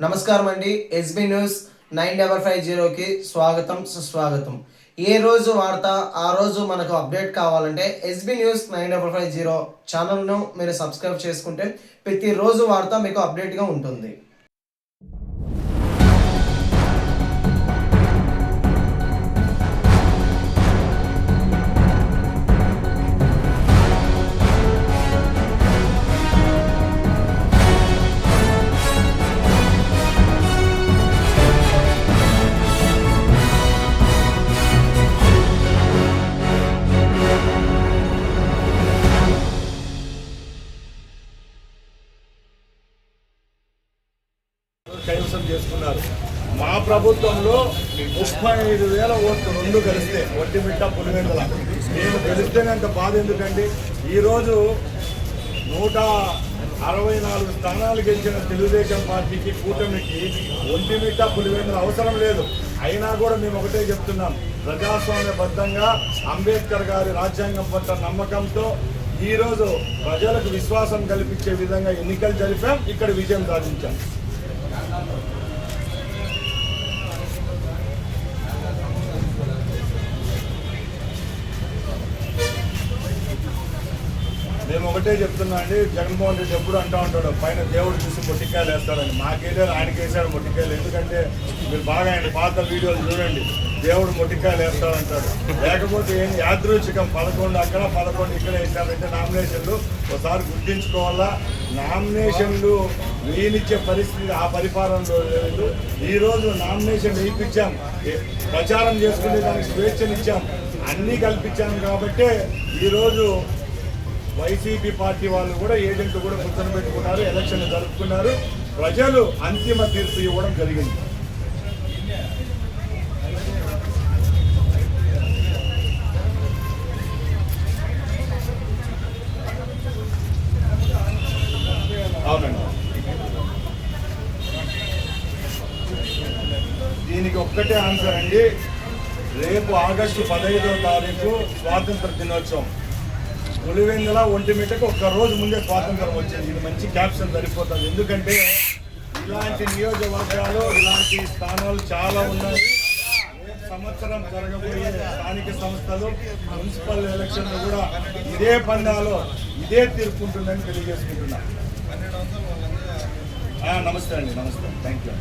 నమస్కారం అండి. SB news 9550కి స్వాగతం సుస్వాగతం. ఏ రోజు వార్త ఆ రోజు మనకు అప్డేట్ కావాలంటే ఎస్బీ న్యూస్ 9550 ఛానల్ను మీరు సబ్స్క్రైబ్ చేసుకుంటే ప్రతిరోజు వార్త మీకు అప్డేట్గా ఉంటుంది. కైవసం చేసుకున్నారు. మా ప్రభుత్వంలో 35,000 ఓట్లు రెండు కలిస్తే ఒంటిమిట్ట పులివెందుల నేను గెలిస్తేనే అంత బాధ ఎందుకండి. ఈరోజు 164 స్థానాలు గెలిచిన తెలుగుదేశం పార్టీకి కూటమికి ఒంటిమిట్ట పులివెందుల అవసరం లేదు. అయినా కూడా మేము ఒకటే చెప్తున్నాం, ప్రజాస్వామ్యబద్ధంగా అంబేద్కర్ గారి రాజ్యాంగం పట్ల నమ్మకంతో ఈరోజు ప్రజలకు విశ్వాసం కల్పించే విధంగా ఎన్నికలు జరిపాం, ఇక్కడ విజయం సాధించాం. మేము ఒకటే చెప్తున్నా అండి, జగన్మోహన్ రెడ్డి ఎప్పుడు అంటూ ఉంటాడు పైన దేవుడు చూసి మొట్టికాయలు వేస్తాడని. మాకేసాడు, ఆయనకి వేసాడు మొట్టికాయలు. ఎందుకంటే మీరు బాగా ఆయన పాత వీడియోలు చూడండి, దేవుడు మొట్టికాయలు వేస్తాడంటాడు. లేకపోతే ఏం యాదృచ్ఛికం 11 అక్కడ 11 ఇక్కడ వేసారంటే నామినేషన్లు ఒకసారి గుర్తించుకోవాలా. నామినేషన్లు వేయనిచ్చే పరిస్థితి ఆ పరిపాలనలో లేదు. ఈరోజు నామినేషన్ వేయించాం, ప్రచారం చేసుకునే దానికి స్వేచ్ఛనిచ్చాం, అన్నీ కల్పించాం. కాబట్టి ఈరోజు వైసీపీ పార్టీ వాళ్ళు కూడా ఏజెంట్లు కూడా కూర్చొని పెట్టుకున్నారు, ఎలక్షన్లు జరుపుకున్నారు. ప్రజలు అంతిమ తీర్పు ఇవ్వడం జరిగింది. అవునండి, దీనికి ఒక్కటే ఆన్సర్ అండి. రేపు ఆగస్టు 15వ తారీఖు స్వాతంత్ర దినోత్సవం. పులివెందుల ఒంటిమిట్టకు ఒక్కరోజు ముందే స్వాతంత్రం వచ్చింది. ఇది మంచి క్యాప్షన్ సరిపోతుంది. ఎందుకంటే ఇలాంటి నియోజకవర్గాలు, ఇలాంటి స్థానాలు చాలా ఉన్నాయి. సంవత్సరం జరగబోయే స్థానిక సంస్థలు, మున్సిపల్ ఎలక్షన్లు కూడా ఇదే పందాలో ఇదే తీర్పుంటుందని తెలియజేసుకుంటున్నా. నమస్తే అండి, నమస్తే, థ్యాంక్ యూ.